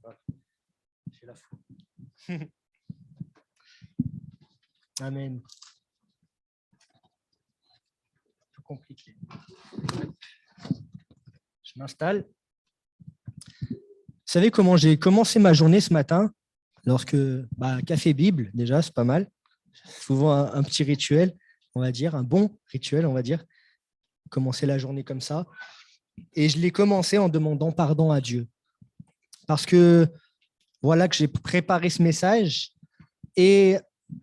pas. J'ai la foi. Amen. Tout compliqué. Je m'installe. Vous savez comment j'ai commencé ma journée ce matin? Lorsque, café Bible, déjà, c'est pas mal. Souvent un petit rituel, on va dire, un bon rituel, on va dire. Commencer la journée comme ça. Et je l'ai commencé en demandant pardon à Dieu. Parce que voilà que j'ai préparé ce message. Et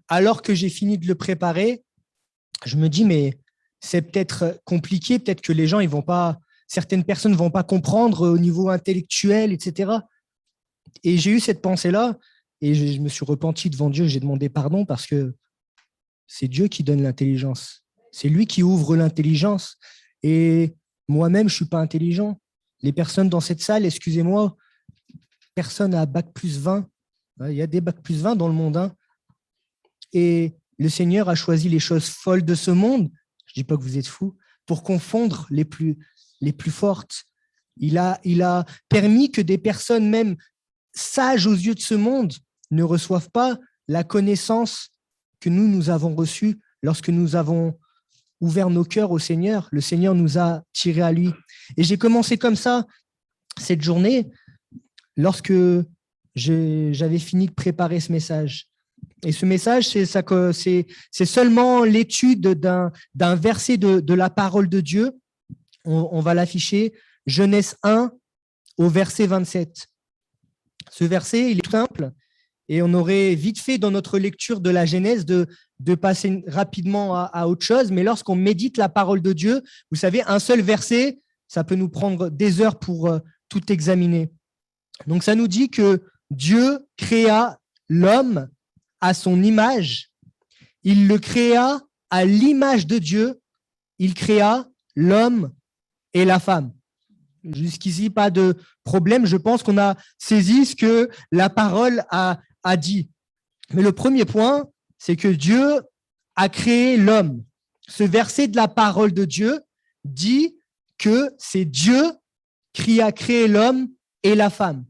alors que j'ai fini de le préparer, je me dis, mais c'est peut-être compliqué, peut-être que les gens, certaines personnes ne vont pas comprendre au niveau intellectuel, etc. Et j'ai eu cette pensée-là et je me suis repenti devant Dieu, j'ai demandé pardon parce que c'est Dieu qui donne l'intelligence. C'est lui qui ouvre l'intelligence. Et moi-même, je ne suis pas intelligent. Les personnes dans cette salle, excusez-moi, personne n'a bac plus 20. Il y a des bac plus 20 dans le monde. Hein. Et le Seigneur a choisi les choses folles de ce monde, je ne dis pas que vous êtes fous, pour confondre les plus fortes. Il a permis que des personnes même sages aux yeux de ce monde ne reçoivent pas la connaissance que nous avons reçue lorsque nous avons ouvert nos cœurs au Seigneur. Le Seigneur nous a tirés à lui. Et j'ai commencé comme ça cette journée lorsque j'avais fini de préparer ce message. Et ce message, c'est seulement l'étude d'un verset de la parole de Dieu. On va l'afficher, Genèse 1 au verset 27. Ce verset, il est simple et on aurait vite fait dans notre lecture de la Genèse de passer rapidement à autre chose. Mais lorsqu'on médite la parole de Dieu, vous savez, un seul verset, ça peut nous prendre des heures pour tout examiner. Donc, ça nous dit que Dieu créa l'homme à son image. Il le créa à l'image de Dieu. Il créa l'homme et la femme. Jusqu'ici, pas de problème. Je pense qu'on a saisi ce que la parole a dit. Mais le premier point, c'est que Dieu a créé l'homme. Ce verset de la parole de Dieu dit que c'est Dieu qui a créé l'homme et la femme.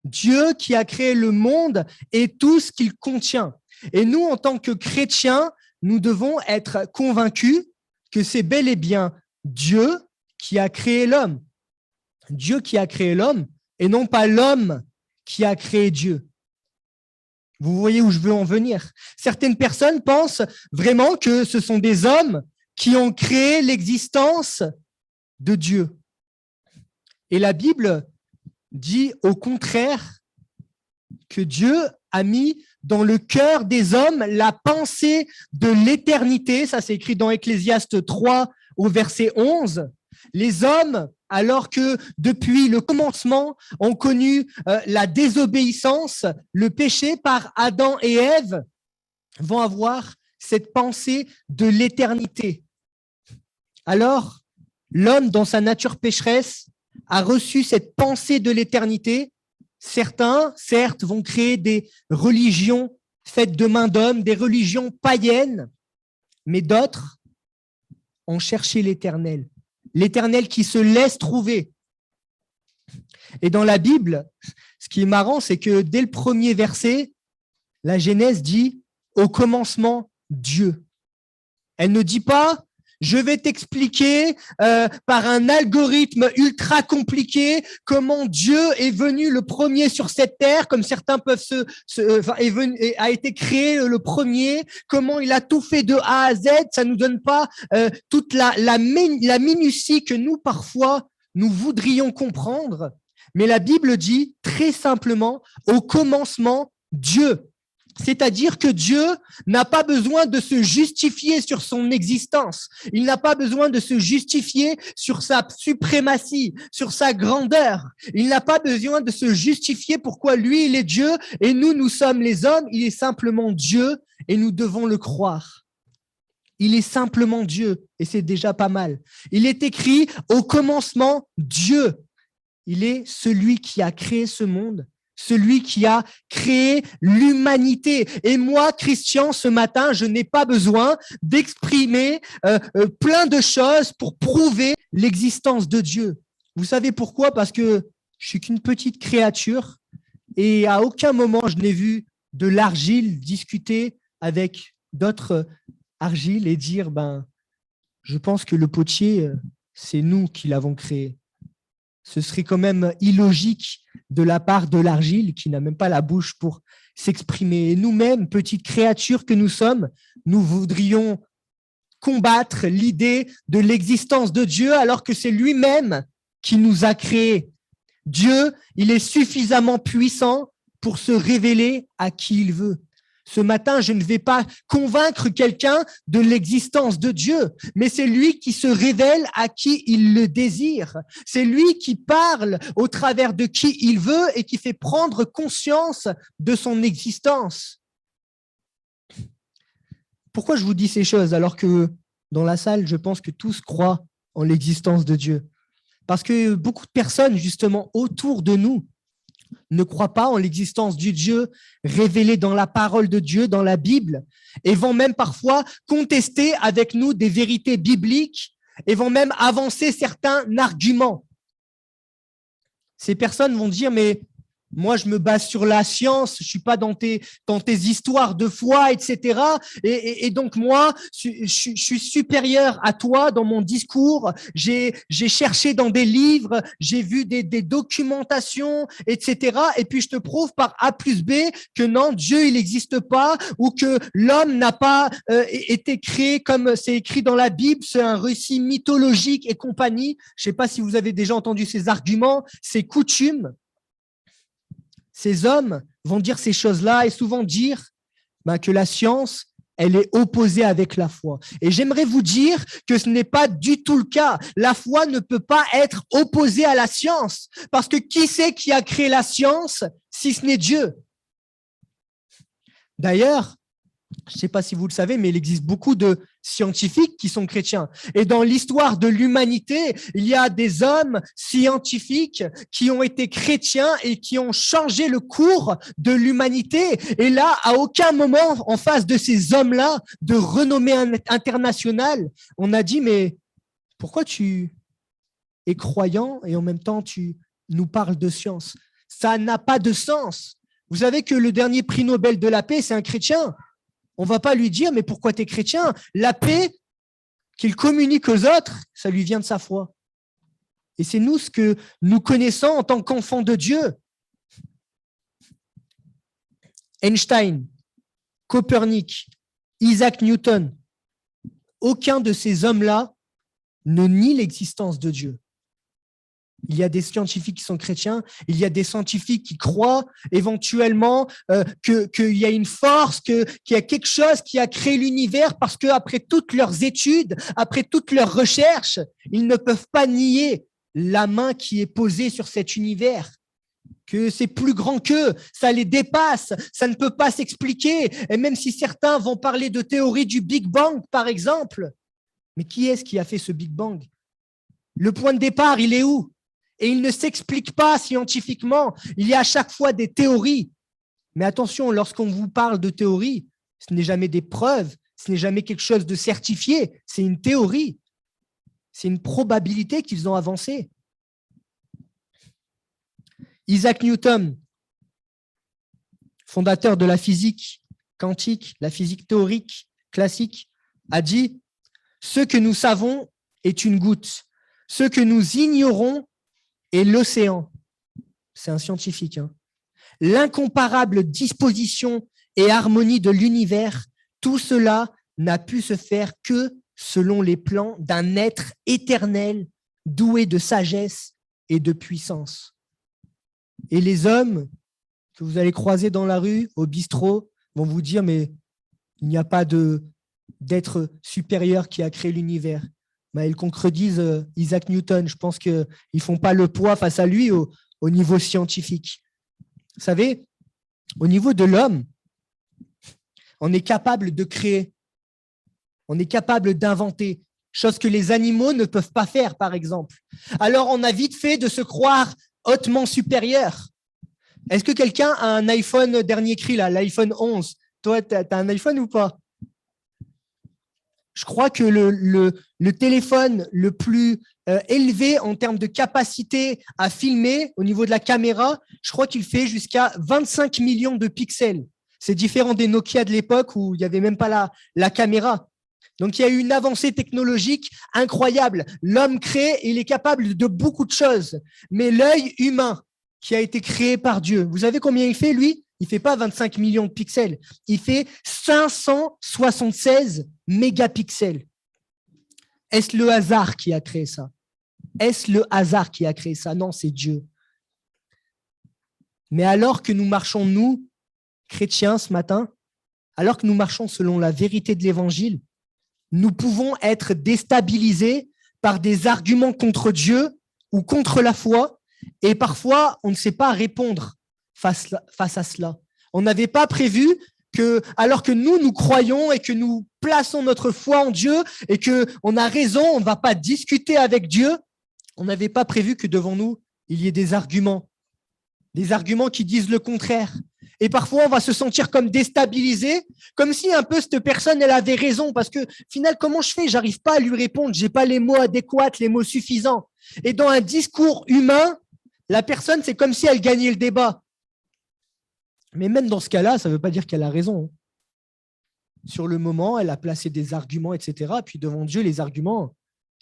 Dieu qui a créé le monde et tout ce qu'il contient. Et nous, en tant que chrétiens, nous devons être convaincus que c'est bel et bien Dieu qui a créé l'homme. Dieu qui a créé l'homme et non pas l'homme qui a créé Dieu. Vous voyez où je veux en venir. Certaines personnes pensent vraiment que ce sont des hommes qui ont créé l'existence de Dieu. Et la Bible dit au contraire que Dieu a mis dans le cœur des hommes la pensée de l'éternité. Ça, c'est écrit dans Ecclésiaste 3 au verset 11. Les hommes, alors que depuis le commencement, ont connu la désobéissance, le péché par Adam et Ève, vont avoir cette pensée de l'éternité. Alors, l'homme, dans sa nature pécheresse, a reçu cette pensée de l'éternité. Certains, certes, vont créer des religions faites de main d'homme, des religions païennes, mais d'autres ont cherché l'éternel. L'éternel qui se laisse trouver. Et dans la Bible, ce qui est marrant, c'est que dès le premier verset, la Genèse dit « au commencement, Dieu ». Elle ne dit pas « je vais t'expliquer par un algorithme ultra compliqué comment Dieu est venu le premier sur cette terre, comme certains peuvent a été créé le premier, comment il a tout fait de A à Z ». Ça nous donne pas toute la minutie que nous, parfois, nous voudrions comprendre. Mais la Bible dit très simplement « au commencement, Dieu ». C'est-à-dire que Dieu n'a pas besoin de se justifier sur son existence. Il n'a pas besoin de se justifier sur sa suprématie, sur sa grandeur. Il n'a pas besoin de se justifier pourquoi lui, il est Dieu et nous sommes les hommes. Il est simplement Dieu et nous devons le croire. Il est simplement Dieu et c'est déjà pas mal. Il est écrit au commencement Dieu. Il est celui qui a créé ce monde. Celui qui a créé l'humanité. Et moi, Christian, ce matin, je n'ai pas besoin d'exprimer plein de choses pour prouver l'existence de Dieu. Vous savez pourquoi? Parce que je suis qu'une petite créature Et à aucun moment, je n'ai vu de l'argile discuter avec d'autres argiles et dire, je pense que le potier, c'est nous qui l'avons créé. Ce serait quand même illogique de la part de l'argile qui n'a même pas la bouche pour s'exprimer. Et nous-mêmes, petites créatures que nous sommes, nous voudrions combattre l'idée de l'existence de Dieu alors que c'est lui-même qui nous a créés. Dieu, il est suffisamment puissant pour se révéler à qui il veut. Ce matin, je ne vais pas convaincre quelqu'un de l'existence de Dieu, mais c'est lui qui se révèle à qui il le désire. C'est lui qui parle au travers de qui il veut et qui fait prendre conscience de son existence. Pourquoi je vous dis ces choses alors que dans la salle, je pense que tous croient en l'existence de Dieu? Parce que beaucoup de personnes, justement, autour de nous, ne croient pas en l'existence du Dieu révélé dans la parole de Dieu, dans la Bible, et vont même parfois contester avec nous des vérités bibliques et vont même avancer certains arguments. Ces personnes vont dire, mais moi, je me base sur la science, je suis pas dans tes histoires de foi, etc. Et donc, moi, je suis supérieur à toi dans mon discours. J'ai cherché dans des livres, j'ai vu des documentations, etc. Et puis, je te prouve par A plus B que non, Dieu, il n'existe pas ou que l'homme n'a pas été créé comme c'est écrit dans la Bible. C'est un récit mythologique et compagnie. Je sais pas si vous avez déjà entendu ces arguments, ces coutumes. Ces hommes vont dire ces choses-là et souvent dire que la science, elle est opposée avec la foi. Et j'aimerais vous dire que ce n'est pas du tout le cas. La foi ne peut pas être opposée à la science. Parce que qui c'est qui a créé la science si ce n'est Dieu? D'ailleurs, je ne sais pas si vous le savez, mais il existe beaucoup de scientifiques qui sont chrétiens. Et dans l'histoire de l'humanité, il y a des hommes scientifiques qui ont été chrétiens et qui ont changé le cours de l'humanité. Et là, à aucun moment, en face de ces hommes-là, de renommée internationale, on a dit, mais pourquoi tu es croyant et en même temps tu nous parles de science? Ça n'a pas de sens. Vous savez que le dernier prix Nobel de la paix, c'est un chrétien. On ne va pas lui dire, mais pourquoi tu es chrétien? La paix qu'il communique aux autres, ça lui vient de sa foi. Et c'est nous ce que nous connaissons en tant qu'enfants de Dieu. Einstein, Copernic, Isaac Newton, aucun de ces hommes-là ne nie l'existence de Dieu. Il y a des scientifiques qui sont chrétiens, il y a des scientifiques qui croient éventuellement qu'il y a une force, qu'il y a quelque chose qui a créé l'univers parce qu'après toutes leurs études, après toutes leurs recherches, ils ne peuvent pas nier la main qui est posée sur cet univers, que c'est plus grand qu'eux, ça les dépasse, ça ne peut pas s'expliquer. Et même si certains vont parler de théorie du Big Bang, par exemple, mais qui est-ce qui a fait ce Big Bang? Le point de départ, il est où? Et il ne s'explique pas scientifiquement. Il y a à chaque fois des théories. Mais attention, lorsqu'on vous parle de théorie, ce n'est jamais des preuves, ce n'est jamais quelque chose de certifié. C'est une théorie. C'est une probabilité qu'ils ont avancé. Isaac Newton, fondateur de la physique quantique, la physique théorique classique, a dit « Ce que nous savons est une goutte. Ce que nous ignorons et l'océan », c'est un scientifique, l'incomparable disposition et harmonie de l'univers, tout cela n'a pu se faire que selon les plans d'un être éternel, doué de sagesse et de puissance. Et les hommes que vous allez croiser dans la rue, au bistrot, vont vous dire, mais il n'y a pas d'être supérieur qui a créé l'univers. Ils contredisent Isaac Newton. Je pense qu'ils ne font pas le poids face à lui au niveau scientifique. Vous savez, au niveau de l'homme, on est capable de créer, on est capable d'inventer, chose que les animaux ne peuvent pas faire, par exemple. Alors, on a vite fait de se croire hautement supérieur. Est-ce que quelqu'un a un iPhone dernier cri, là, l'iPhone 11? Toi, tu as un iPhone ou pas? Je crois que le téléphone le plus élevé en termes de capacité à filmer au niveau de la caméra, je crois qu'il fait jusqu'à 25 millions de pixels. C'est différent des Nokia de l'époque où il n'y avait même pas la caméra. Donc, il y a eu une avancée technologique incroyable. L'homme crée, il est capable de beaucoup de choses. Mais l'œil humain qui a été créé par Dieu, vous savez combien il fait, lui? Il ne fait pas 25 millions de pixels. Il fait 576 mégapixels. Est-ce le hasard qui a créé ça? Est-ce le hasard qui a créé ça? Non, c'est Dieu. Mais alors que nous marchons, nous, chrétiens, ce matin, alors que nous marchons selon la vérité de l'Évangile, nous pouvons être déstabilisés par des arguments contre Dieu ou contre la foi, et parfois, on ne sait pas répondre face à cela. On n'avait pas prévu que, alors que nous croyons et que nous plaçons notre foi en Dieu et qu'on a raison, on ne va pas discuter avec Dieu, on n'avait pas prévu que devant nous, il y ait des arguments qui disent le contraire. Et parfois, on va se sentir comme déstabilisé, comme si un peu cette personne, elle avait raison, parce que, finalement, comment je fais? J'arrive pas à lui répondre, j'ai pas les mots adéquats, les mots suffisants. Et dans un discours humain, la personne, c'est comme si elle gagnait le débat. Mais même dans ce cas-là, ça ne veut pas dire qu'elle a raison. Sur le moment, elle a placé des arguments, etc. Puis devant Dieu, les arguments,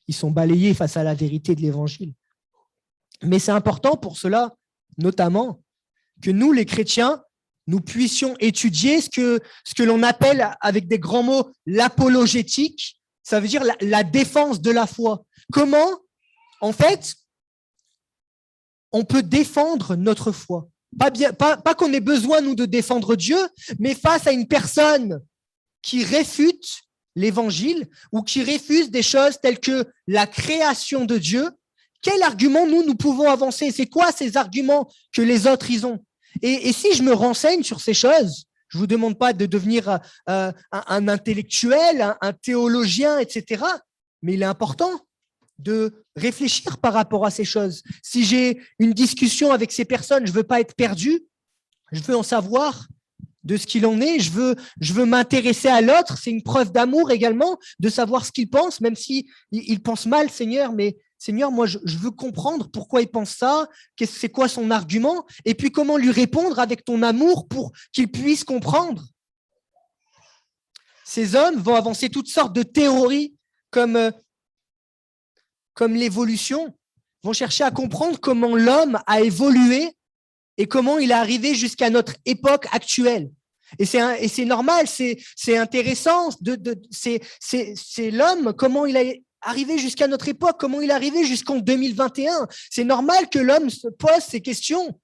ils sont balayés face à la vérité de l'Évangile. Mais c'est important pour cela, notamment, que nous, les chrétiens, nous puissions étudier ce que l'on appelle, avec des grands mots, l'apologétique. Ça veut dire la défense de la foi. Comment, en fait, on peut défendre notre foi. Pas qu'on ait besoin, nous, de défendre Dieu, mais face à une personne qui réfute l'Évangile ou qui refuse des choses telles que la création de Dieu, quel argument nous pouvons avancer? C'est quoi ces arguments que les autres, ils ont? Et si je me renseigne sur ces choses, je ne vous demande pas de devenir un intellectuel, un théologien, etc., mais il est important de réfléchir par rapport à ces choses. Si j'ai une discussion avec ces personnes, je ne veux pas être perdu, je veux en savoir de ce qu'il en est, je veux m'intéresser à l'autre, c'est une preuve d'amour également, de savoir ce qu'il pense, même s'il pense mal, Seigneur, mais Seigneur, moi, je veux comprendre pourquoi il pense ça, c'est quoi son argument, et puis comment lui répondre avec ton amour pour qu'il puisse comprendre. Ces hommes vont avancer toutes sortes de théories comme l'évolution, vont chercher à comprendre comment l'homme a évolué et comment il est arrivé jusqu'à notre époque actuelle. Et c'est normal, c'est intéressant, c'est l'homme, comment il est arrivé jusqu'à notre époque, comment il est arrivé jusqu'en 2021. C'est normal que l'homme se pose ces questions.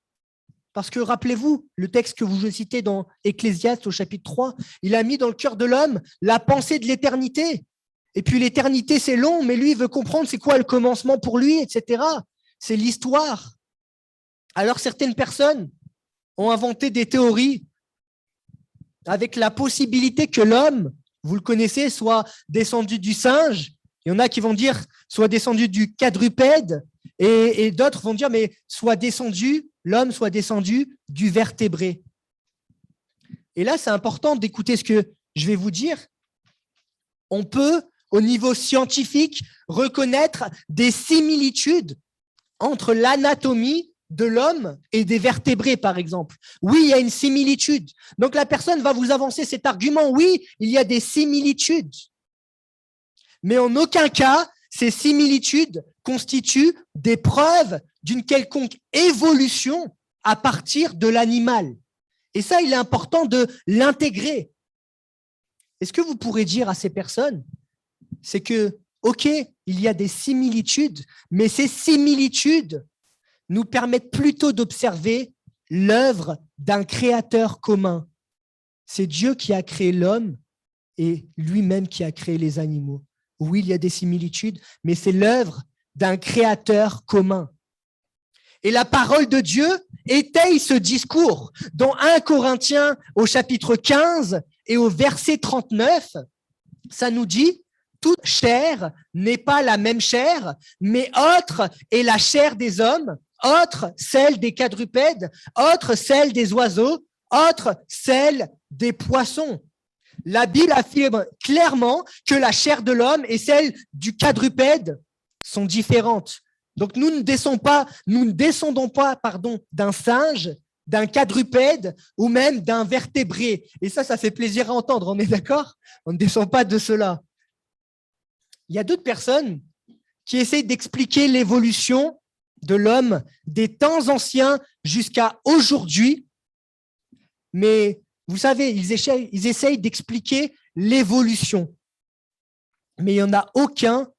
Parce que rappelez-vous, le texte que vous citez dans Ecclésiaste au chapitre 3, il a mis dans le cœur de l'homme la pensée de l'éternité. Et puis l'éternité, c'est long, mais lui, il veut comprendre c'est quoi le commencement pour lui, etc. C'est l'histoire. Alors certaines personnes ont inventé des théories avec la possibilité que l'homme, vous le connaissez, soit descendu du singe. Il y en a qui vont dire soit descendu du quadrupède et d'autres vont dire mais l'homme soit descendu du vertébré. Et là, c'est important d'écouter ce que je vais vous dire. On peut, au niveau scientifique, reconnaître des similitudes entre l'anatomie de l'homme et des vertébrés, par exemple. Oui, il y a une similitude. Donc, la personne va vous avancer cet argument. Oui, il y a des similitudes. Mais en aucun cas, ces similitudes constituent des preuves d'une quelconque évolution à partir de l'animal. Et ça, il est important de l'intégrer. Et ce que vous pourrez dire à ces personnes, c'est que, OK, il y a des similitudes, mais ces similitudes nous permettent plutôt d'observer l'œuvre d'un créateur commun. C'est Dieu qui a créé l'homme et lui-même qui a créé les animaux. Oui, il y a des similitudes, mais c'est l'œuvre d'un créateur commun. Et la parole de Dieu étaye ce discours. Dans 1 Corinthiens au chapitre 15 et au verset 39, ça nous dit « Toute chair n'est pas la même chair, mais autre est la chair des hommes, autre celle des quadrupèdes, autre celle des oiseaux, autre celle des poissons. La Bible affirme clairement que la chair de l'homme et celle du quadrupède sont différentes. Donc, nous ne descendons pas, d'un singe, d'un quadrupède ou même d'un vertébré. Et ça fait plaisir à entendre, on est d'accord? On ne descend pas de cela. Il y a d'autres personnes qui essayent d'expliquer l'évolution de l'homme des temps anciens jusqu'à aujourd'hui. Mais vous savez, ils essayent d'expliquer l'évolution. Mais il n'y en a aucun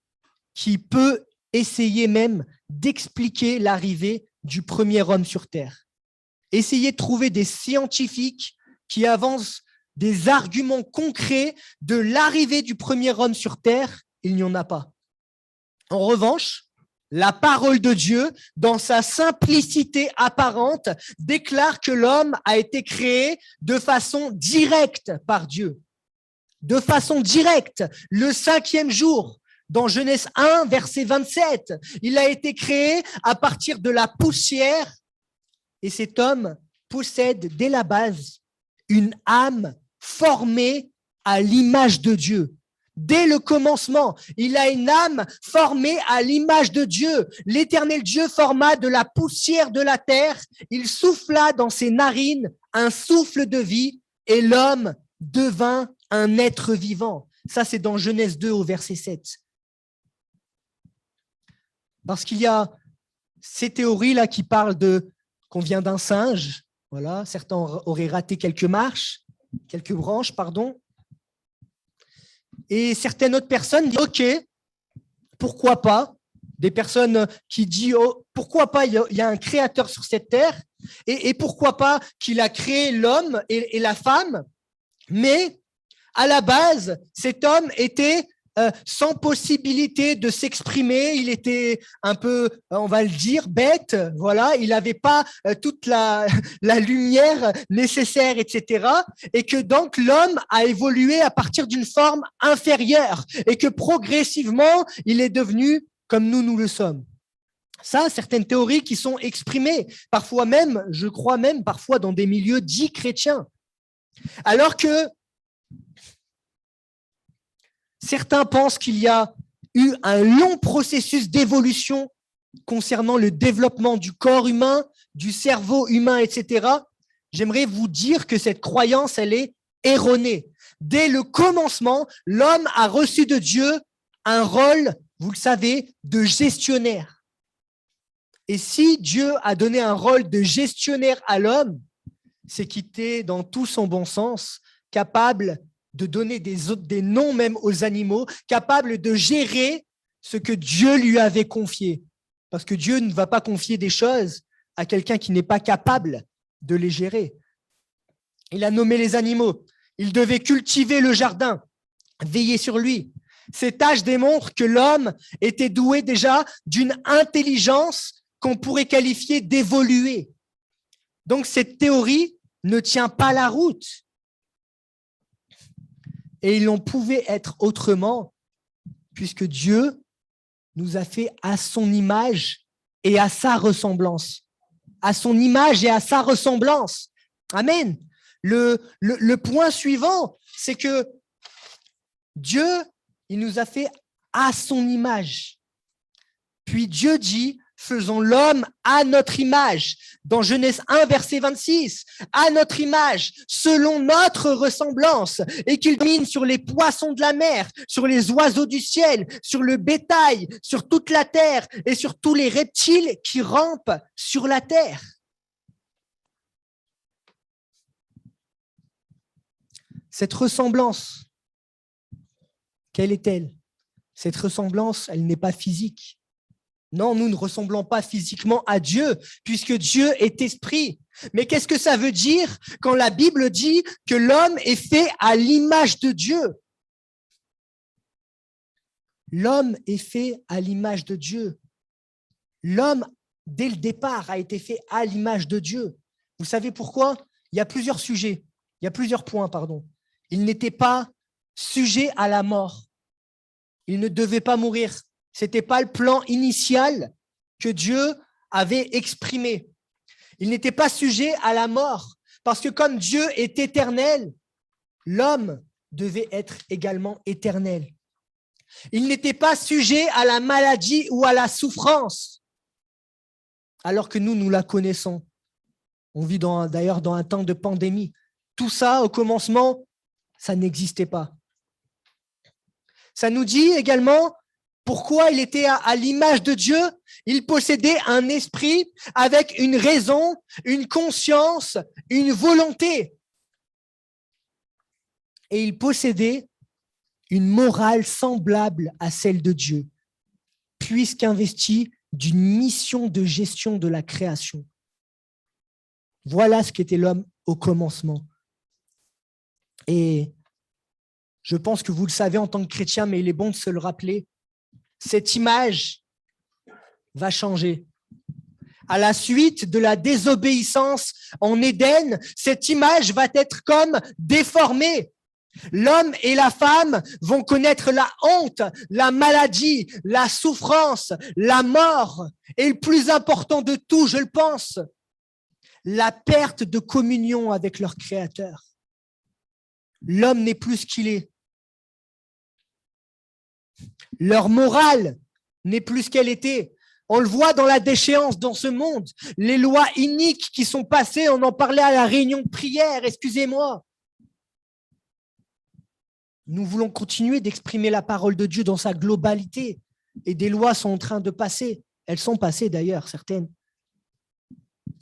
qui peut essayer même d'expliquer l'arrivée du premier homme sur Terre. Essayez de trouver des scientifiques qui avancent des arguments concrets de l'arrivée du premier homme sur Terre, il n'y en a pas. En revanche, la parole de Dieu, dans sa simplicité apparente, déclare que l'homme a été créé de façon directe par Dieu. De façon directe, le 5e jour, dans Genèse 1, verset 27, il a été créé à partir de la poussière et cet homme possède dès la base une âme formée à l'image de Dieu. Dès le commencement, il a une âme formée à l'image de Dieu. L'Éternel Dieu forma de la poussière de la terre, il souffla dans ses narines un souffle de vie et l'homme devint un être vivant. Ça, c'est dans Genèse 2 au verset 7. Parce qu'il y a ces théories-là qui parlent qu'on vient d'un singe. Voilà, certains auraient raté quelques branches. Et certaines autres personnes disent, OK, pourquoi pas? Des personnes qui disent, oh, pourquoi pas, il y a un créateur sur cette terre, et pourquoi pas qu'il a créé l'homme et la femme, mais à la base, cet homme était sans possibilité de s'exprimer, il était un peu, on va le dire, bête, voilà, il n'avait pas toute la lumière nécessaire, etc. Et que donc l'homme a évolué à partir d'une forme inférieure et que progressivement, il est devenu comme nous le sommes. Ça, certaines théories qui sont exprimées, parfois même, je crois même, parfois dans des milieux dits chrétiens. Alors que certains pensent qu'il y a eu un long processus d'évolution concernant le développement du corps humain, du cerveau humain, etc. J'aimerais vous dire que cette croyance, elle est erronée. Dès le commencement, l'homme a reçu de Dieu un rôle, vous le savez, de gestionnaire. Et si Dieu a donné un rôle de gestionnaire à l'homme, c'est qu'il était dans tout son bon sens, capable de donner des noms même aux animaux, capable de gérer ce que Dieu lui avait confié. Parce que Dieu ne va pas confier des choses à quelqu'un qui n'est pas capable de les gérer. Il a nommé les animaux. Il devait cultiver le jardin, veiller sur lui. Ces tâches démontrent que l'homme était doué déjà d'une intelligence qu'on pourrait qualifier d'évoluée. Donc, cette théorie ne tient pas la route. Et il en pouvait être autrement, puisque Dieu nous a fait à son image et à sa ressemblance. À son image et à sa ressemblance. Amen. Le point suivant, c'est que Dieu, il nous a fait à son image. Puis Dieu dit, faisons l'homme à notre image. Dans Genèse 1, verset 26, à notre image, selon notre ressemblance, et qu'il domine sur les poissons de la mer, sur les oiseaux du ciel, sur le bétail, sur toute la terre et sur tous les reptiles qui rampent sur la terre. Cette ressemblance, quelle est-elle? Cette ressemblance, elle n'est pas physique. Non, nous ne ressemblons pas physiquement à Dieu, puisque Dieu est esprit. Mais qu'est-ce que ça veut dire quand la Bible dit que l'homme est fait à l'image de Dieu? L'homme est fait à l'image de Dieu. L'homme, dès le départ, a été fait à l'image de Dieu. Vous savez pourquoi? Il y a plusieurs sujets, il y a plusieurs points, pardon. Il n'était pas sujet à la mort. Il ne devait pas mourir. Ce n'était pas le plan initial que Dieu avait exprimé. Il n'était pas sujet à la mort, parce que comme Dieu est éternel, l'homme devait être également éternel. Il n'était pas sujet à la maladie ou à la souffrance, alors que nous la connaissons. On vit d'ailleurs dans un temps de pandémie. Tout ça, au commencement, ça n'existait pas. Ça nous dit également pourquoi il était à l'image de Dieu. Il possédait un esprit avec une raison, une conscience, une volonté. Et il possédait une morale semblable à celle de Dieu, puisqu'investi d'une mission de gestion de la création. Voilà ce qu'était l'homme au commencement. Et je pense que vous le savez en tant que chrétien, mais il est bon de se le rappeler, cette image va changer. À la suite de la désobéissance en Éden, cette image va être comme déformée. L'homme et la femme vont connaître la honte, la maladie, la souffrance, la mort et le plus important de tout, je le pense, la perte de communion avec leur Créateur. L'homme n'est plus ce qu'il est. Leur morale n'est plus ce qu'elle était. On le voit dans la déchéance dans ce monde. Les lois iniques qui sont passées, on en parlait à la réunion de prière, excusez-moi. Nous voulons continuer d'exprimer la parole de Dieu dans sa globalité. Et des lois sont en train de passer. Elles sont passées d'ailleurs, certaines.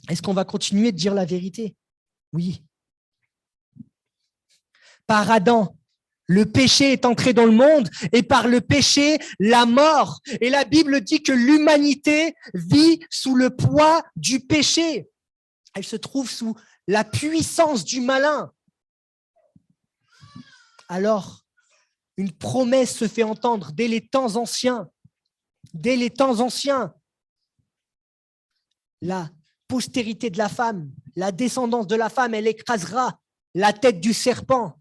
Est-ce qu'on va continuer de dire la vérité? Oui. Par Adam, le péché est entré dans le monde et par le péché, la mort. Et la Bible dit que l'humanité vit sous le poids du péché. Elle se trouve sous la puissance du malin. Alors, une promesse se fait entendre dès les temps anciens. Dès les temps anciens, la postérité de la femme, la descendance de la femme, elle écrasera la tête du serpent.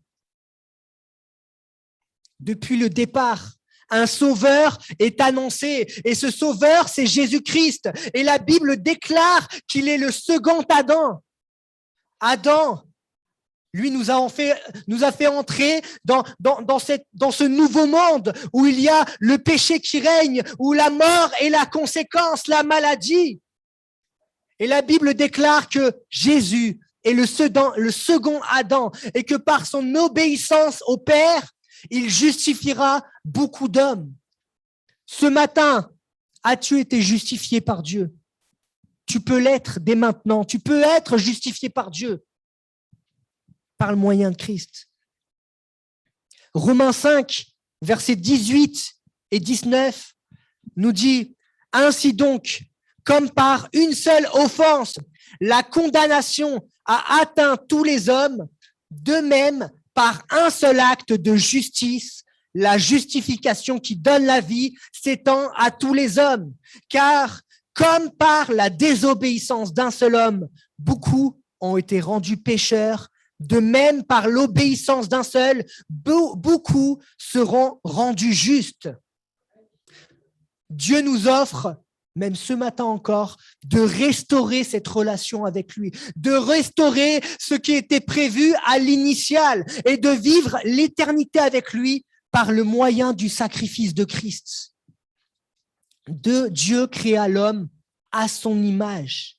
Depuis le départ, un sauveur est annoncé et ce sauveur, c'est Jésus-Christ. Et la Bible déclare qu'il est le second Adam. Adam, lui, nous a fait entrer dans ce nouveau monde où il y a le péché qui règne, où la mort est la conséquence, la maladie. Et la Bible déclare que Jésus est le second Adam et que par son obéissance au Père, il justifiera beaucoup d'hommes. Ce matin, as-tu été justifié par Dieu? Tu peux l'être dès maintenant. Tu peux être justifié par Dieu par le moyen de Christ. Romains 5, versets 18 et 19 nous dit « Ainsi donc, comme par une seule offense, la condamnation a atteint tous les hommes, de même, par un seul acte de justice, la justification qui donne la vie s'étend à tous les hommes. Car, comme par la désobéissance d'un seul homme, beaucoup ont été rendus pécheurs, de même par l'obéissance d'un seul, beaucoup seront rendus justes. » Dieu nous offre, même ce matin encore, de restaurer cette relation avec lui, de restaurer ce qui était prévu à l'initial et de vivre l'éternité avec lui par le moyen du sacrifice de Christ. Dieu créa l'homme à son image.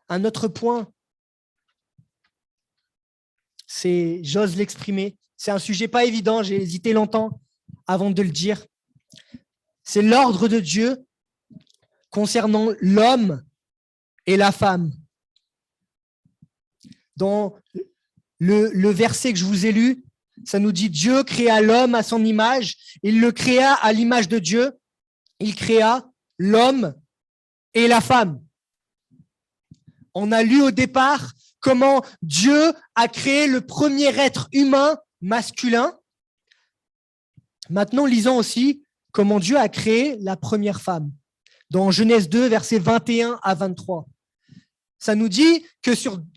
Un autre point, j'ose l'exprimer, c'est un sujet pas évident, j'ai hésité longtemps avant de le dire. C'est l'ordre de Dieu concernant l'homme et la femme. Dans le verset que je vous ai lu, ça nous dit Dieu créa l'homme à son image, il le créa à l'image de Dieu, il créa l'homme et la femme. On a lu au départ comment Dieu a créé le premier être humain masculin. Maintenant, lisons aussi comment Dieu a créé la première femme. Dans Genèse 2, versets 21 à 23. Ça nous dit que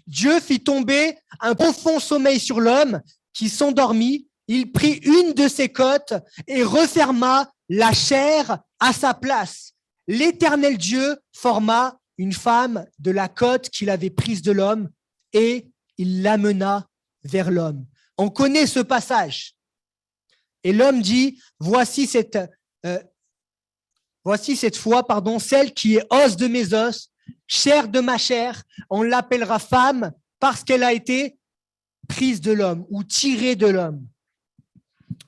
Dieu fit tomber un profond sommeil sur l'homme qui s'endormit. Il prit une de ses côtes et referma la chair à sa place. L'Éternel Dieu forma une femme de la côte qu'il avait prise de l'homme et il l'amena vers l'homme. On connaît ce passage. Et l'homme dit, voici cette fois, celle qui est os de mes os, chair de ma chair. On l'appellera femme parce qu'elle a été prise de l'homme ou tirée de l'homme.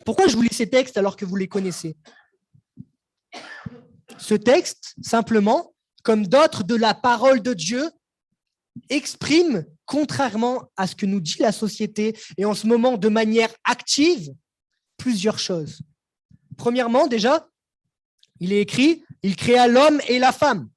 Pourquoi je vous lis ces textes alors que vous les connaissez? Ce texte, simplement, comme d'autres de la parole de Dieu, exprime, contrairement à ce que nous dit la société, et en ce moment de manière active, plusieurs choses. Premièrement, déjà, il est écrit, il créa l'homme et la femme.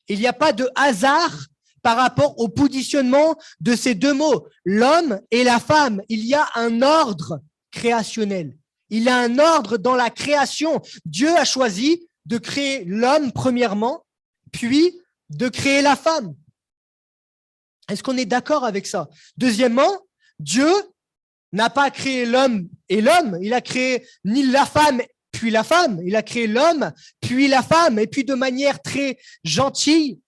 Il n'y a pas de hasard par rapport au positionnement de ces deux mots, l'homme et la femme. Il y a un ordre créationnel. Il y a un ordre dans la création. Dieu a choisi de créer l'homme premièrement, puis de créer la femme. Est-ce qu'on est d'accord avec ça? Deuxièmement, Dieu n'a pas créé l'homme et l'homme. Il a créé ni la femme puis la femme. Il a créé l'homme puis la femme. Et puis de manière très gentille,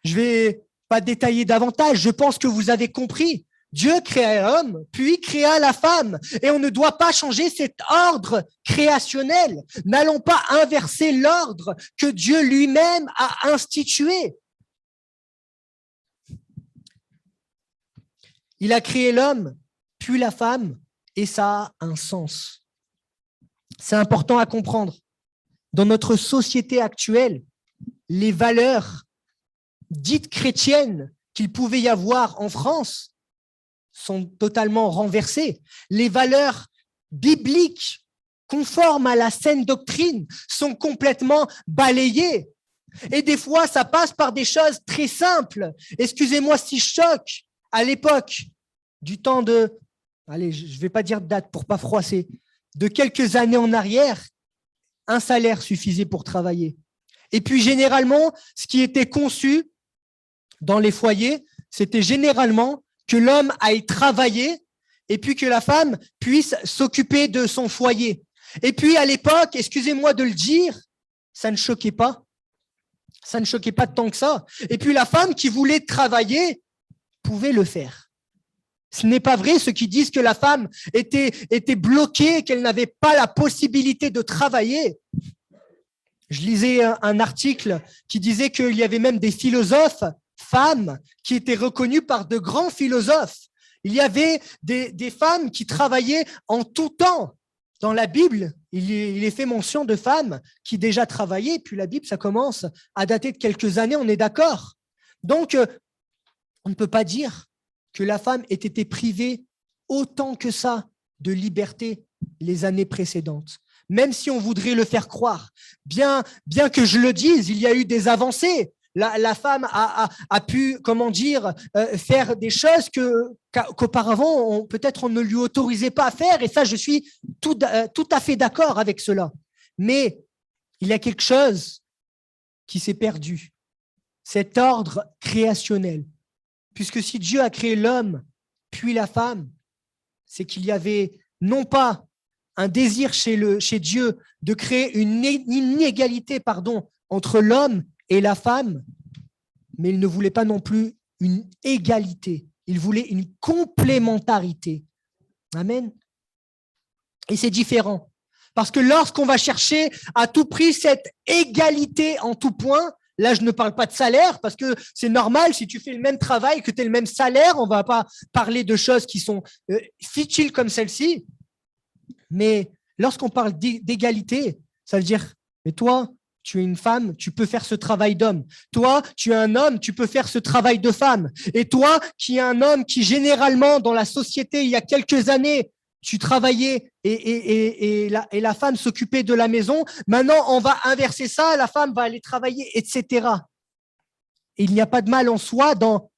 je vais pas détailler davantage. Je pense que vous avez compris. Dieu créa l'homme, puis créa la femme. Et on ne doit pas changer cet ordre créationnel. N'allons pas inverser l'ordre que Dieu lui-même a institué. Il a créé l'homme, puis la femme, et ça a un sens. C'est important à comprendre. Dans notre société actuelle, les valeurs dites chrétiennes qu'il pouvait y avoir en France sont totalement renversées. Les valeurs bibliques conformes à la saine doctrine sont complètement balayées. Et des fois, ça passe par des choses très simples. Excusez-moi si je choque. À l'époque du temps de, allez, je ne vais pas dire de date pour pas froisser, de quelques années en arrière, un salaire suffisait pour travailler. Et puis généralement, ce qui était conçu dans les foyers, c'était généralement que l'homme aille travailler et puis que la femme puisse s'occuper de son foyer. Et puis à l'époque, excusez-moi de le dire, ça ne choquait pas. Ça ne choquait pas tant que ça. Et puis la femme qui voulait travailler pouvait le faire. Ce n'est pas vrai ceux qui disent que la femme était bloquée, qu'elle n'avait pas la possibilité de travailler. Je lisais un article qui disait qu'il y avait même des philosophes femmes qui étaient reconnues par de grands philosophes. Il y avait des femmes qui travaillaient en tout temps. Dans la Bible, il est fait mention de femmes qui déjà travaillaient, puis la Bible, ça commence à dater de quelques années, on est d'accord. Donc, on ne peut pas dire que la femme ait été privée autant que ça de liberté les années précédentes. Même si on voudrait le faire croire. Bien que je le dise, il y a eu des avancées. La femme a pu, faire des choses qu'auparavant, peut-être on ne lui autorisait pas à faire. Et ça, je suis tout à fait d'accord avec cela. Mais il y a quelque chose qui s'est perdu. Cet ordre créationnel. Puisque si Dieu a créé l'homme, puis la femme, c'est qu'il y avait non pas un désir chez Dieu de créer une inégalité entre l'homme et la femme, mais il ne voulait pas non plus une égalité. Il voulait une complémentarité. Amen. Et c'est différent. Parce que lorsqu'on va chercher à tout prix cette égalité en tout point, là, je ne parle pas de salaire parce que c'est normal, si tu fais le même travail, que tu aies le même salaire, on ne va pas parler de choses qui sont futiles comme celle-ci. Mais lorsqu'on parle d'égalité, ça veut dire, mais toi, tu es une femme, tu peux faire ce travail d'homme. Toi, tu es un homme, tu peux faire ce travail de femme. Et toi, qui es un homme qui, généralement, dans la société, il y a quelques années, tu travaillais et la femme s'occupait de la maison. Maintenant, on va inverser ça, la femme va aller travailler, etc. Et il n'y a pas de mal en soi dans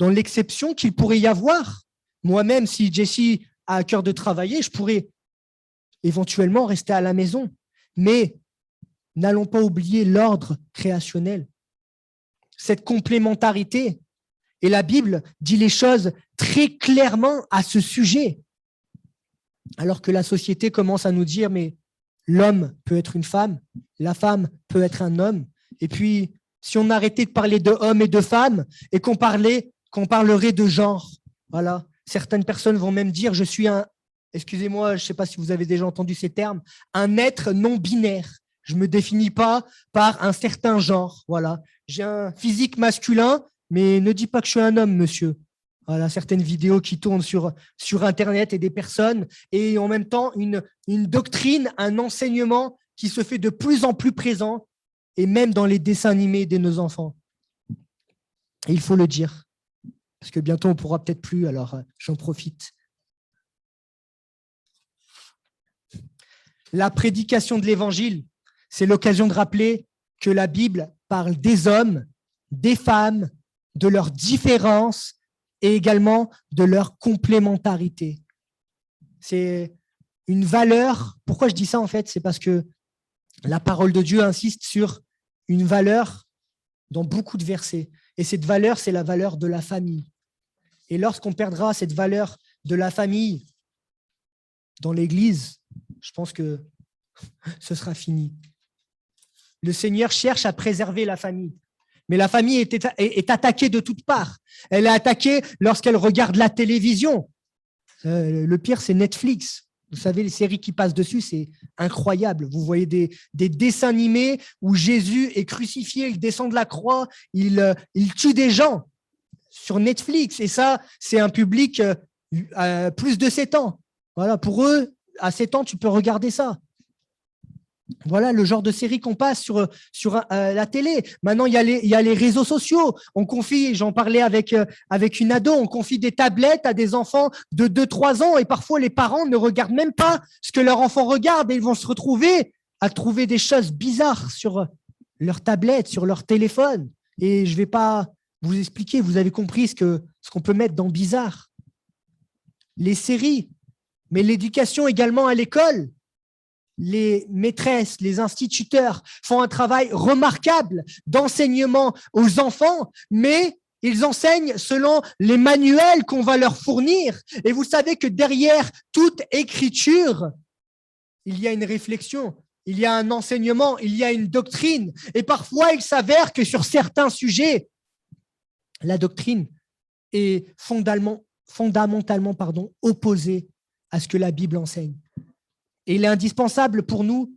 l'exception qu'il pourrait y avoir. Moi-même, si Jessie a à cœur de travailler, je pourrais éventuellement rester à la maison. Mais n'allons pas oublier l'ordre créationnel, cette complémentarité. Et la Bible dit les choses très clairement à ce sujet. Alors que la société commence à nous dire, mais l'homme peut être une femme, la femme peut être un homme. Et puis, si on arrêtait de parler de hommes et de femmes et qu'on parlerait de genre, Voilà. Certaines personnes vont même dire, je suis excusez-moi, je ne sais pas si vous avez déjà entendu ces termes, un être non binaire. Je ne me définis pas par un certain genre. Voilà. J'ai un physique masculin, mais ne dis pas que je suis un homme, monsieur. Voilà, certaines vidéos qui tournent sur Internet et des personnes, et en même temps, une doctrine, un enseignement qui se fait de plus en plus présent, et même dans les dessins animés de nos enfants. Et il faut le dire, parce que bientôt, on ne pourra peut-être plus, alors j'en profite. La prédication de l'Évangile, c'est l'occasion de rappeler que la Bible parle des hommes, des femmes, de leurs différences et également de leur complémentarité. C'est une valeur. Pourquoi je dis ça en fait? C'est parce que la parole de Dieu insiste sur une valeur dans beaucoup de versets. Et cette valeur, c'est la valeur de la famille. Et lorsqu'on perdra cette valeur de la famille dans l'Église, je pense que ce sera fini. Le Seigneur cherche à préserver la famille. Mais la famille est attaquée de toutes parts. Elle est attaquée lorsqu'elle regarde la télévision. Le pire, c'est Netflix. Vous savez, les séries qui passent dessus, c'est incroyable. Vous voyez des dessins animés où Jésus est crucifié, il descend de la croix, il tue des gens sur Netflix. Et ça, c'est un public plus de 7 ans. Voilà, pour eux, à 7 ans, tu peux regarder ça. Voilà le genre de série qu'on passe sur la télé. Maintenant, il y a les réseaux sociaux. On confie, j'en parlais avec une ado, on confie des tablettes à des enfants de 2-3 ans et parfois les parents ne regardent même pas ce que leur enfant regarde et ils vont se retrouver à trouver des choses bizarres sur leur tablette, sur leur téléphone. Et je ne vais pas vous expliquer, vous avez compris ce qu'on peut mettre dans bizarre. Les séries, mais l'éducation également à l'école. Les maîtresses, les instituteurs font un travail remarquable d'enseignement aux enfants, mais ils enseignent selon les manuels qu'on va leur fournir. Et vous savez que derrière toute écriture, il y a une réflexion, il y a un enseignement, il y a une doctrine. Et parfois, il s'avère que sur certains sujets, la doctrine est fondamentalement opposée à ce que la Bible enseigne. Et il est indispensable pour nous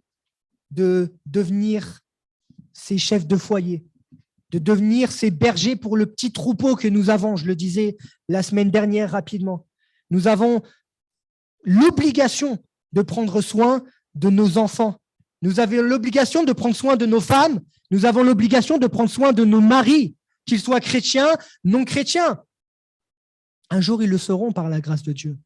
de devenir ces chefs de foyer, de devenir ces bergers pour le petit troupeau que nous avons. Je le disais la semaine dernière rapidement. Nous avons l'obligation de prendre soin de nos enfants. Nous avons l'obligation de prendre soin de nos femmes. Nous avons l'obligation de prendre soin de nos maris, qu'ils soient chrétiens, non chrétiens. Un jour, ils le seront par la grâce de Dieu.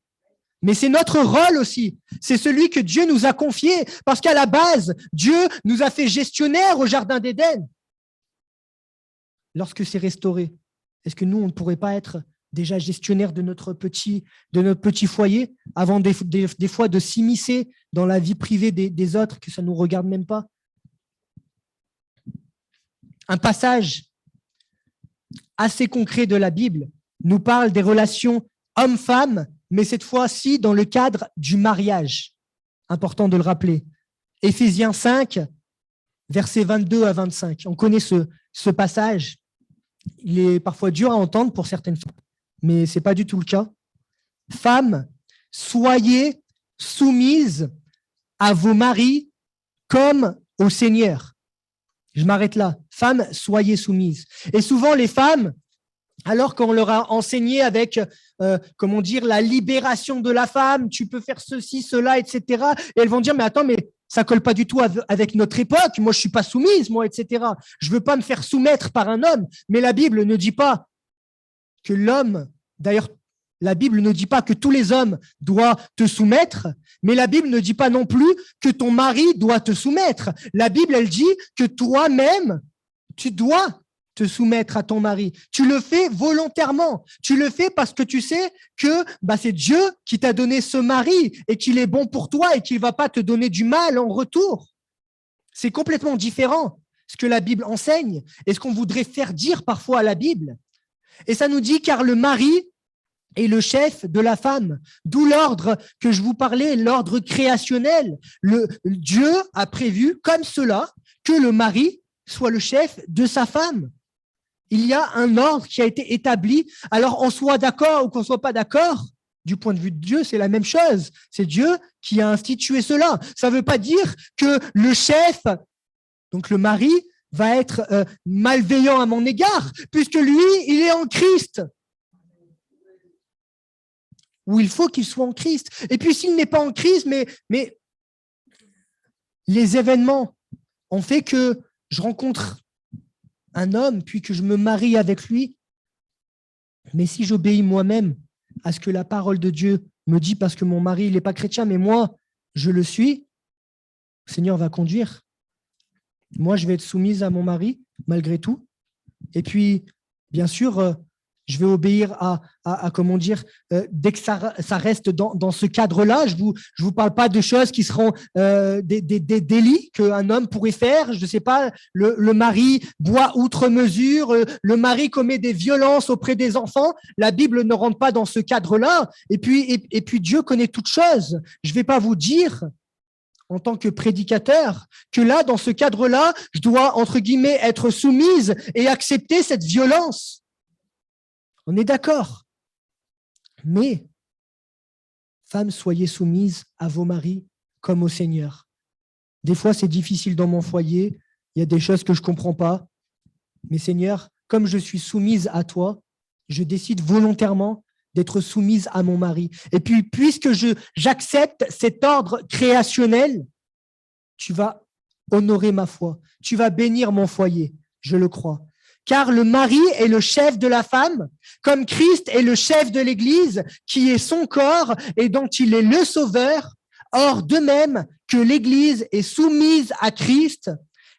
Mais c'est notre rôle aussi. C'est celui que Dieu nous a confié. Parce qu'à la base, Dieu nous a fait gestionnaires au Jardin d'Éden. Lorsque c'est restauré, est-ce que nous, on ne pourrait pas être déjà gestionnaire de notre petit foyer avant des fois de s'immiscer dans la vie privée des autres, que ça ne nous regarde même pas? Un passage assez concret de la Bible nous parle des relations homme-femme, mais cette fois-ci dans le cadre du mariage. Important de le rappeler. Éphésiens 5, versets 22 à 25. On connaît ce passage. Il est parfois dur à entendre pour certaines femmes, mais ce n'est pas du tout le cas. Femmes, soyez soumises à vos maris comme au Seigneur. Je m'arrête là. Femmes, soyez soumises. Et souvent, les femmes, alors qu'on leur a enseigné avec, la libération de la femme, tu peux faire ceci, cela, etc. Et elles vont dire, mais attends, mais ça colle pas du tout avec notre époque. Moi, je suis pas soumise, moi, etc. Je veux pas me faire soumettre par un homme. Mais la Bible ne dit pas que l'homme, d'ailleurs, la Bible ne dit pas que tous les hommes doivent te soumettre, mais la Bible ne dit pas non plus que ton mari doit te soumettre. La Bible, elle dit que toi-même, tu dois te soumettre à ton mari. Tu le fais volontairement. Tu le fais parce que tu sais que c'est Dieu qui t'a donné ce mari et qu'il est bon pour toi et qu'il ne va pas te donner du mal en retour. C'est complètement différent ce que la Bible enseigne et ce qu'on voudrait faire dire parfois à la Bible. Et ça nous dit car le mari est le chef de la femme, d'où l'ordre que je vous parlais, l'ordre créationnel. Dieu a prévu comme cela que le mari soit le chef de sa femme. Il y a un ordre qui a été établi. Alors, on soit d'accord ou qu'on ne soit pas d'accord, du point de vue de Dieu, c'est la même chose. C'est Dieu qui a institué cela. Ça ne veut pas dire que le chef, donc le mari, va être malveillant à mon égard, puisque lui, il est en Christ. Ou il faut qu'il soit en Christ. Et puis, s'il n'est pas en Christ, mais les événements ont fait que je rencontre un homme, puis que je me marie avec lui. Mais si j'obéis moi-même à ce que la parole de Dieu me dit, parce que mon mari, il n'est pas chrétien, mais moi, je le suis, le Seigneur va conduire. Moi, je vais être soumise à mon mari, malgré tout. Et puis, bien sûr, je vais obéir à comment dire, dès que ça reste dans ce cadre-là. Je vous parle pas de choses qui seront des délits qu'un homme pourrait faire. Je ne sais pas, le mari boit outre mesure, le mari commet des violences auprès des enfants. La Bible ne rentre pas dans ce cadre-là. Et puis Dieu connaît toutes choses. Je ne vais pas vous dire, en tant que prédicateur, que là, dans ce cadre-là, je dois, entre guillemets, être soumise et accepter cette violence. On est d'accord. Mais, femmes, soyez soumises à vos maris comme au Seigneur. Des fois, c'est difficile dans mon foyer. Il y a des choses que je ne comprends pas. Mais Seigneur, comme je suis soumise à toi, je décide volontairement d'être soumise à mon mari. Et puis, puisque j'accepte cet ordre créationnel, tu vas honorer ma foi. Tu vas bénir mon foyer, je le crois. Car le mari est le chef de la femme, comme Christ est le chef de l'Église, qui est son corps et dont il est le sauveur. Or, de même que l'Église est soumise à Christ,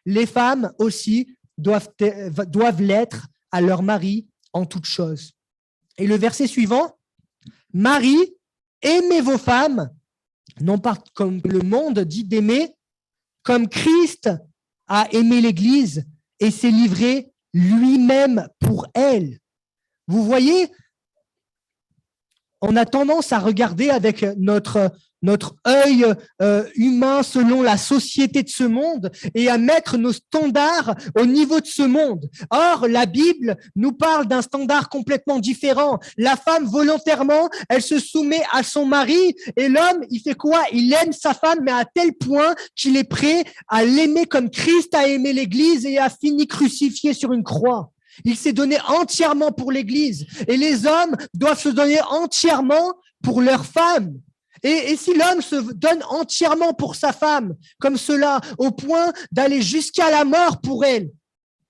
les femmes aussi doivent l'être à leur mari en toutes choses. Et le verset suivant, « Marie, aimez vos femmes, non pas comme le monde dit d'aimer, comme Christ a aimé l'Église et s'est livré lui-même pour elle. » Vous voyez, on a tendance à regarder avec notre œil humain selon la société de ce monde et à mettre nos standards au niveau de ce monde. Or, la Bible nous parle d'un standard complètement différent. La femme, volontairement, elle se soumet à son mari et l'homme, il fait quoi? Il aime sa femme, mais à tel point qu'il est prêt à l'aimer comme Christ a aimé l'Église et a fini crucifié sur une croix. Il s'est donné entièrement pour l'Église. Et les hommes doivent se donner entièrement pour leur femme. Et si l'homme se donne entièrement pour sa femme, comme cela, au point d'aller jusqu'à la mort pour elle,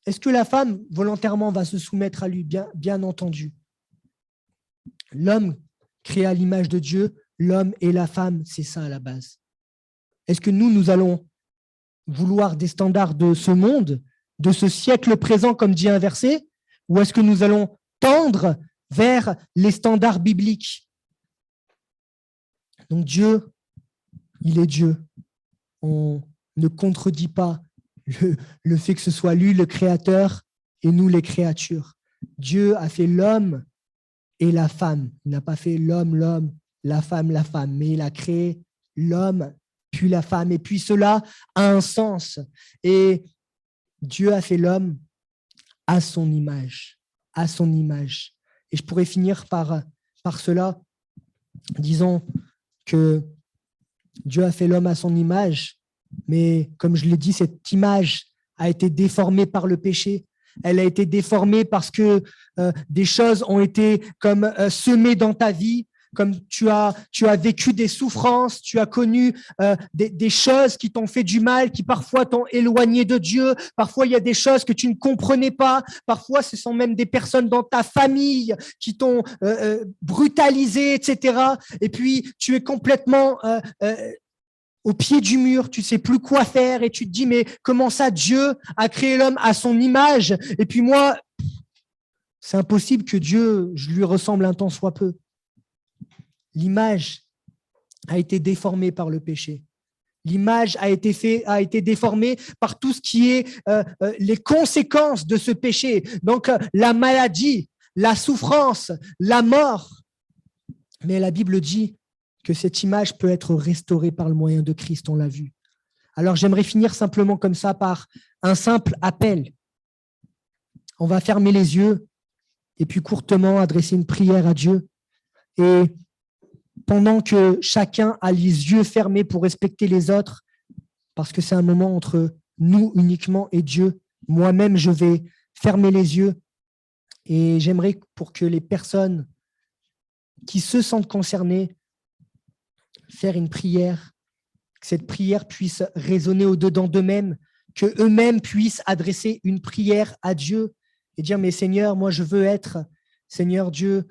est-ce que la femme, volontairement, va se soumettre à lui? Bien entendu. L'homme créé à l'image de Dieu, l'homme et la femme, c'est ça à la base. Est-ce que nous allons vouloir des standards de ce monde, de ce siècle présent, comme dit un verset, ou est-ce que nous allons tendre vers les standards bibliques? Donc Dieu, il est Dieu. On ne contredit pas le fait que ce soit lui le créateur et nous les créatures. Dieu a fait l'homme et la femme. Il n'a pas fait l'homme, la femme, mais il a créé l'homme puis la femme. Et puis cela a un sens. Et Dieu a fait l'homme à son image, à son image. Et je pourrais finir par cela, disons que Dieu a fait l'homme à son image, mais comme je l'ai dit, cette image a été déformée par le péché. Elle a été déformée parce que des choses ont été comme semées dans ta vie, comme tu as vécu des souffrances, tu as connu des choses qui t'ont fait du mal, qui parfois t'ont éloigné de Dieu. Parfois, il y a des choses que tu ne comprenais pas. Parfois, ce sont même des personnes dans ta famille qui t'ont brutalisé, etc. Et puis, tu es complètement au pied du mur, tu sais plus quoi faire et tu te dis, mais comment ça, Dieu a créé l'homme à son image? Et puis moi, c'est impossible que Dieu, je lui ressemble un tant soit peu. L'image a été déformée par le péché. L'image a été déformée par tout ce qui est les conséquences de ce péché. Donc, la maladie, la souffrance, la mort. Mais la Bible dit que cette image peut être restaurée par le moyen de Christ, on l'a vu. Alors, j'aimerais finir simplement comme ça par un simple appel. On va fermer les yeux et puis courtement adresser une prière à Dieu. Et pendant que chacun a les yeux fermés pour respecter les autres, parce que c'est un moment entre nous uniquement et Dieu, moi-même, je vais fermer les yeux et j'aimerais pour que les personnes qui se sentent concernées faire une prière, que cette prière puisse résonner au-dedans d'eux-mêmes, qu'eux-mêmes puissent adresser une prière à Dieu et dire, mais Seigneur, moi je veux être, Seigneur Dieu,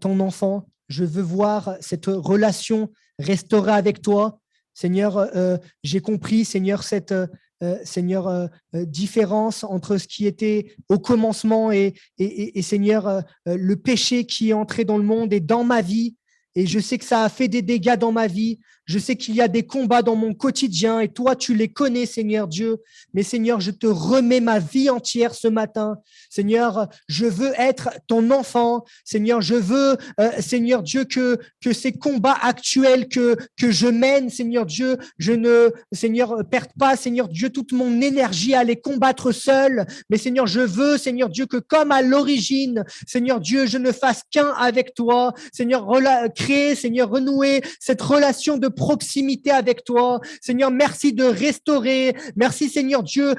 ton enfant, je veux voir cette relation restaurée avec toi. Seigneur, j'ai compris, Seigneur, cette différence entre ce qui était au commencement et Seigneur, le péché qui est entré dans le monde et dans ma vie. Et je sais que ça a fait des dégâts dans ma vie. Je sais qu'il y a des combats dans mon quotidien et toi, tu les connais, Seigneur Dieu. Mais Seigneur, je te remets ma vie entière ce matin. Seigneur, je veux être ton enfant. Seigneur, je veux, Seigneur Dieu, que ces combats actuels que je mène, Seigneur Dieu, je ne, Seigneur, perde pas, Seigneur Dieu, toute mon énergie à les combattre seul. Mais Seigneur, je veux, Seigneur Dieu, que comme à l'origine, Seigneur Dieu, je ne fasse qu'un avec toi. Seigneur, créer, Seigneur, renouer cette relation de proximité avec toi. Seigneur, merci de restaurer. Merci, Seigneur Dieu,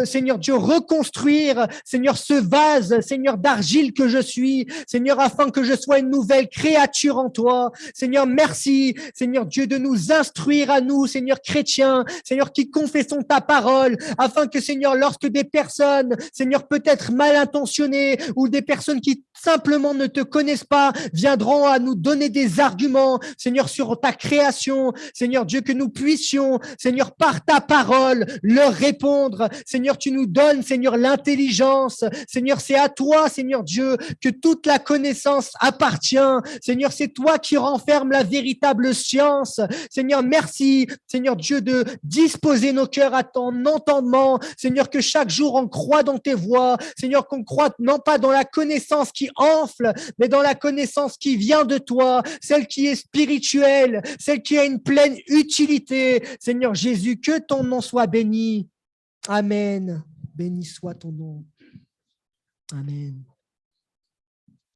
Seigneur Dieu, reconstruire, Seigneur, ce vase, Seigneur, d'argile que je suis, Seigneur, afin que je sois une nouvelle créature en toi. Seigneur, merci, Seigneur Dieu, de nous instruire à nous, Seigneur, chrétiens, Seigneur, qui confessons ta parole, afin que, Seigneur, lorsque des personnes, Seigneur, peut-être mal intentionnées ou des personnes qui simplement ne te connaissent pas, viendront à nous donner des arguments, Seigneur, sur ta création, Seigneur Dieu, que nous puissions, Seigneur, par ta parole, leur répondre. Seigneur, tu nous donnes, Seigneur, l'intelligence. Seigneur, c'est à toi, Seigneur Dieu, que toute la connaissance appartient. Seigneur, c'est toi qui renfermes la véritable science. Seigneur, merci, Seigneur Dieu, de disposer nos cœurs à ton entendement. Seigneur, que chaque jour on croit dans tes voies. Seigneur, qu'on croit non pas dans la connaissance qui enfle, mais dans la connaissance qui vient de toi, celle qui est spirituelle, celle qui a une pleine utilité. Seigneur Jésus, que ton nom soit béni. Amen. Béni soit ton nom. Amen.